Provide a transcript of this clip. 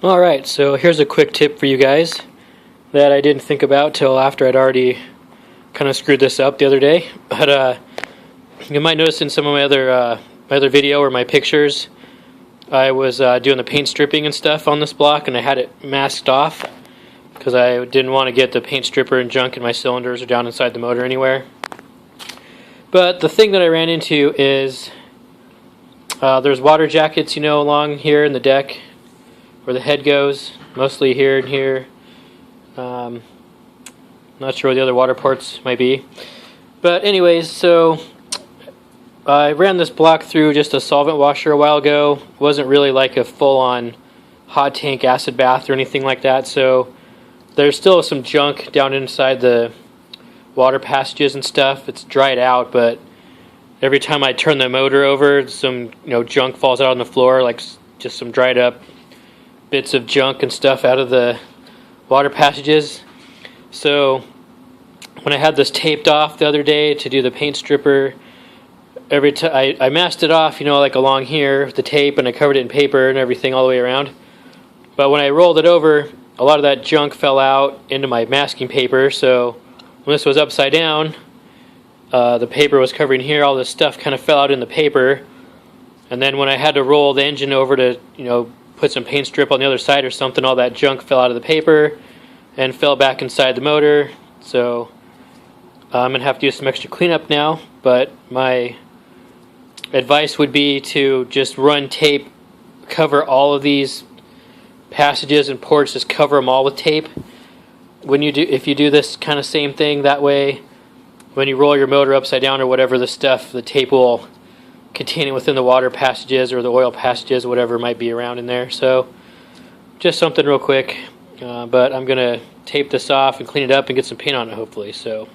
Alright, so here's a quick tip for you guys that I didn't think about till after I'd already kind of screwed this up the other day. But you might notice in some of my other video or my pictures, I was doing the paint stripping and stuff on this block, and I had it masked off because I didn't want to get the paint stripper and junk in my cylinders or down inside the motor anywhere. But the thing that I ran into is there's water jackets, along here in the deck where the head goes, mostly here and here. Not sure where the other water ports might be. But anyways, so I ran this block through just a solvent washer a while ago. It wasn't really like a full-on hot tank acid bath or anything like that, so there's still some junk down inside the water passages and stuff. It's dried out, but every time I turn the motor over, some junk falls out on the floor, like just some dried up bits of junk and stuff out of the water passages. So when I had this taped off the other day to do the paint stripper, every time I masked it off, like along here, the tape, and I covered it in paper and everything all the way around. But when I rolled it over, a lot of that junk fell out into my masking paper. So when this was upside down, the paper was covering here, all this stuff kind of fell out in the paper. And then when I had to roll the engine over to, put some paint strip on the other side or something, all that junk fell out of the paper and fell back inside the motor. So I'm going to have to do some extra cleanup now, but my advice would be to just run tape, cover all of these passages and ports, just cover them all with tape. If you do this kind of same thing, that way when you roll your motor upside down or whatever, the tape will contain it within the water passages or the oil passages, whatever might be around in there. So just something real quick, but I'm going to tape this off and clean it up and get some paint on it hopefully. So